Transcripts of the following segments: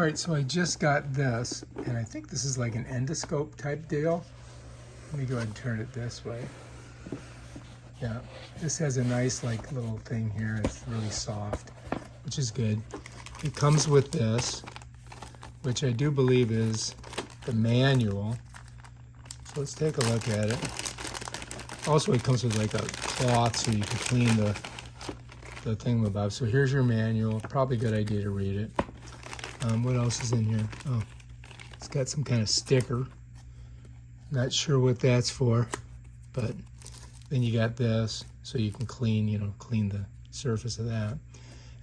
All right, so I just got this, and I think this is like an endoscope type deal. Let me go ahead and turn it this way. Yeah, this has a nice like little thing here. It's really soft, which is good. It comes with this, which I do believe is the manual. So let's take a look at it. Also, it comes with like a cloth so you can clean the thingamabob. So here's your manual. Probably a good idea to read it. What else is in here? Oh, it's got some kind of sticker. Not sure what that's for, but then you got this so you can clean, clean the surface of that.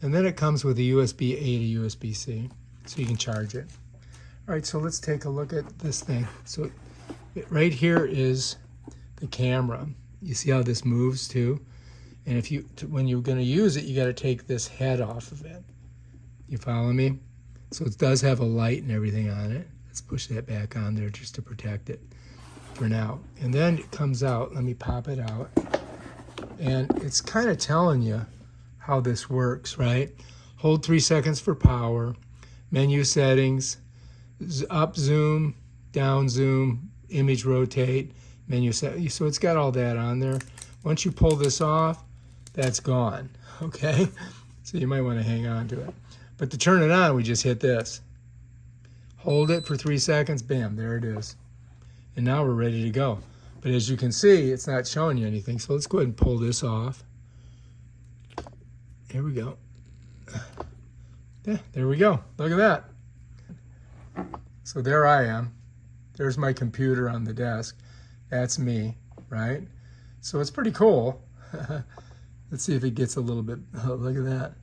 And then it comes with a USB-A to USB-C, so you can charge it. All right, so let's take a look at this thing. So right here is the camera. You see how this moves too? And when you're going to use it, you got to take this head off of it. You follow me? So it does have a light and everything on it. Let's push that back on there just to protect it for now. And then it comes out. Let me pop it out. And it's kind of telling you how this works, right? Hold 3 seconds for power. Menu settings. Up zoom, down zoom, image rotate, menu set. So it's got all that on there. Once you pull this off, that's gone, okay? So you might want to hang on to it. But to turn it on, we just hit this. Hold it for 3 seconds, bam, there it is. And now we're ready to go. But as you can see, it's not showing you anything. So let's go ahead and pull this off. Here we go. Yeah, there we go. Look at that. So there I am. There's my computer on the desk. That's me, right? So it's pretty cool. Let's see if it gets a little bit, oh, look at that.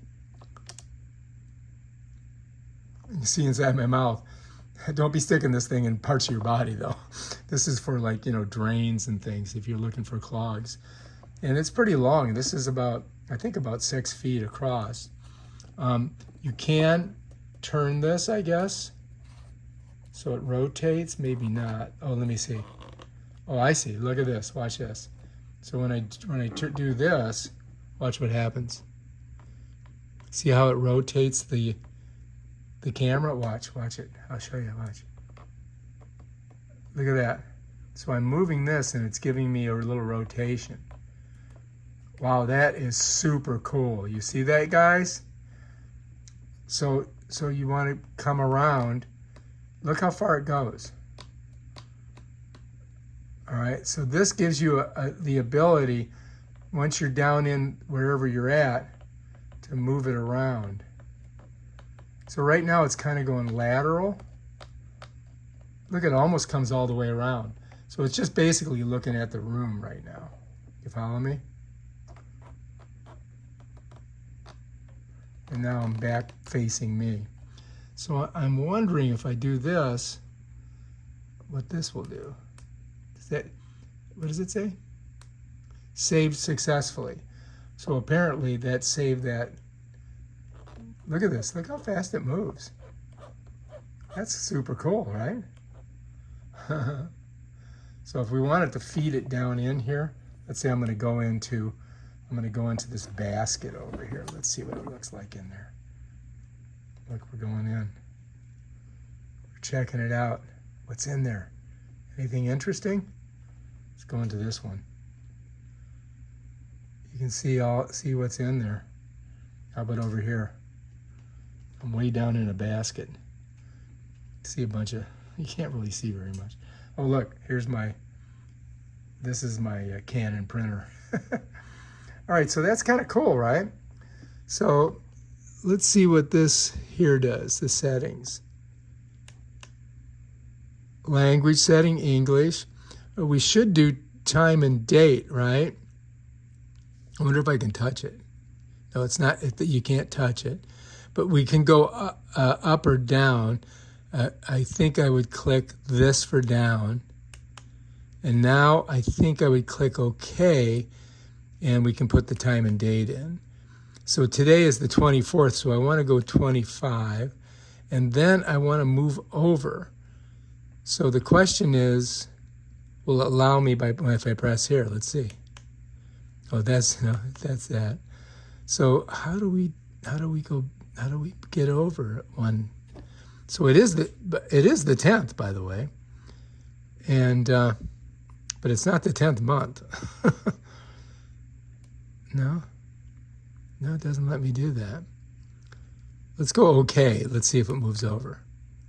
You see inside my mouth. Don't be sticking this thing in parts of your body though. This is for like, drains and things if you're looking for clogs. And it's pretty long. This is about, I think about 6 feet across. You can turn this, I guess. So it rotates, maybe not. Oh, let me see. Oh, I see. Look at this. Watch this. So when I do this, watch what happens. See how it rotates the camera? Watch it. I'll show you. Watch. Look at that. So I'm moving this, and it's giving me a little rotation. Wow, that is super cool. You see that, guys? So you want to come around. Look how far it goes. All right, so this gives you the ability, once you're down in wherever you're at, to move it around. So right now it's kind of going lateral. Look, it almost comes all the way around. So it's just basically looking at the room right now. You follow me? And now I'm back facing me. So I'm wondering if I do this, what this will do. What does it say? Saved successfully. So apparently that saved that. Look at this. Look how fast it moves. That's super cool, right? So if we wanted to feed it down in here, let's say I'm going to go into this basket over here. Let's see what it looks like in there. Look, we're going in. We're checking it out. What's in there? Anything interesting? Let's go into this one. You can see what's in there. How about over here? I'm way down in a basket. See a bunch of, you can't really see very much. Oh look, this is my Canon printer. All right, so that's kind of cool, right? So let's see what this here does, the settings. Language setting, English. We should do time and date, right? I wonder if I can touch it. No, it's not, you can't touch it. But we can go up or down. I think I would click this for down. And now I think I would click OK, and we can put the time and date in. So today is the 24th, so I want to go 25. And then I want to move over. So the question is, will it allow me if I press here? Let's see. Oh, that's that. So how do we get over one? So it is the 10th, by the way, and but it's not the 10th month. No, it doesn't let me do that. Let's go OK. Let's see if it moves over.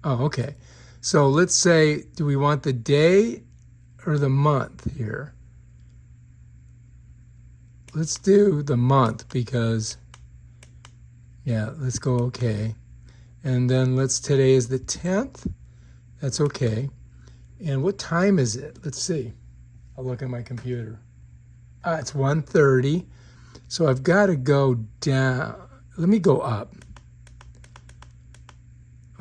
Oh, okay. So let's say, do we want the day or the month here? Let's do the month because, yeah, let's go OK. And then today is the 10th. That's OK. And what time is it? Let's see. I'll look at my computer. It's 1:30. So I've got to go down. Let me go up.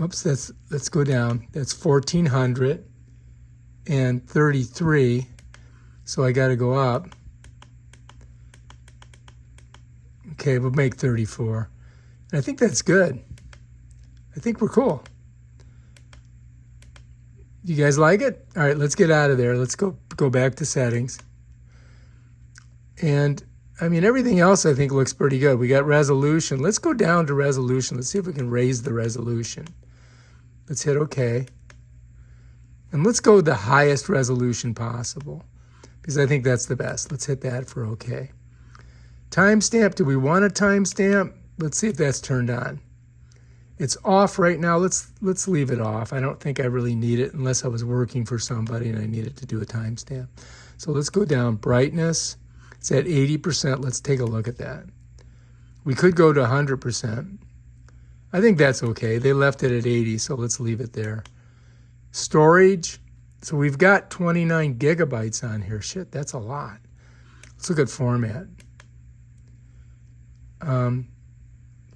Oops, let's go down. That's 1433. So I got to go up. Okay, we'll make 34. And I think that's good. I think we're cool. You guys like it? All right, let's get out of there. Let's go back to settings. And I mean, everything else I think looks pretty good. We got resolution. Let's go down to resolution. Let's see if we can raise the resolution. Let's hit OK. And let's go the highest resolution possible because I think that's the best. Let's hit that for OK. Timestamp. Do we want a timestamp? Let's see if that's turned on. It's off right now. Let's leave it off. I don't think I really need it unless I was working for somebody and I needed to do a timestamp. So let's go down. Brightness. It's at 80%. Let's take a look at that. We could go to 100%. I think that's okay. They left it at 80, so let's leave it there. Storage. So we've got 29 gigabytes on here. Shit, that's a lot. Let's look at format.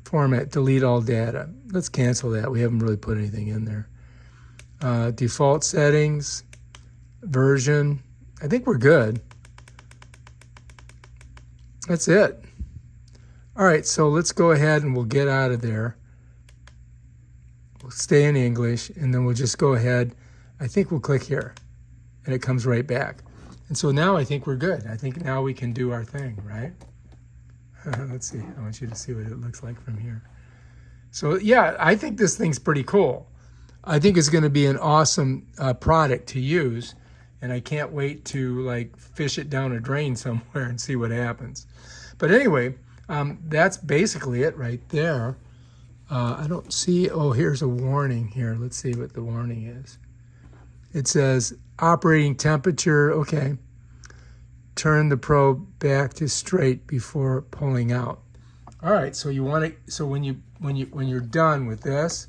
Format, delete all data. Let's cancel that. We haven't really put anything in there. Default settings, version. I think we're good. That's it. All right, so let's go ahead and we'll get out of there. We'll stay in English, and then we'll just go ahead. I think we'll click here, and it comes right back. And so now I think we're good. I think now we can do our thing, right? Let's see. I want you to see what it looks like from here. So yeah, I think this thing's pretty cool. I think it's going to be an awesome product to use, and I can't wait to like fish it down a drain somewhere and see what happens. But anyway, that's basically it right there. I don't see, oh, here's a warning here. Let's see what the warning is. It says operating temperature, okay. Turn the probe back to straight before pulling out. All right, so you want to, so when you're done with this,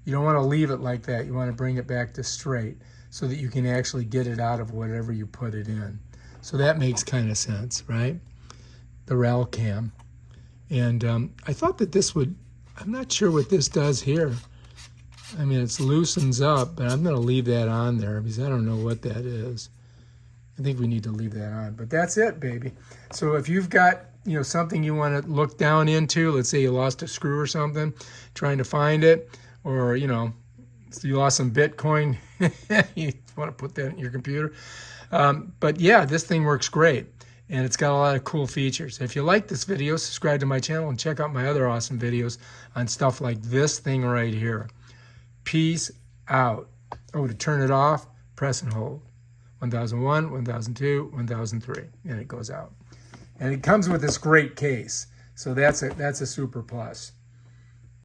you don't want to leave it like that. You want to bring it back to straight so that you can actually get it out of whatever you put it in. So that makes kind of sense, right? The Ralcam. And I thought that this would, I'm not sure what this does here. I mean, it loosens up, but I'm going to leave that on there because I don't know what that is. I think we need to leave that on, but that's it, baby. So if you've got, you know, something you want to look down into, let's say you lost a screw or something, trying to find it, or, you know, so you lost some Bitcoin, you want to put that in your computer. But yeah, this thing works great, and it's got a lot of cool features. If you like this video, subscribe to my channel and check out my other awesome videos on stuff like this thing right here. Peace out. Oh, to turn it off, press and hold. 1001, 1002, 1003, and it goes out. And it comes with this great case. So that's a super plus.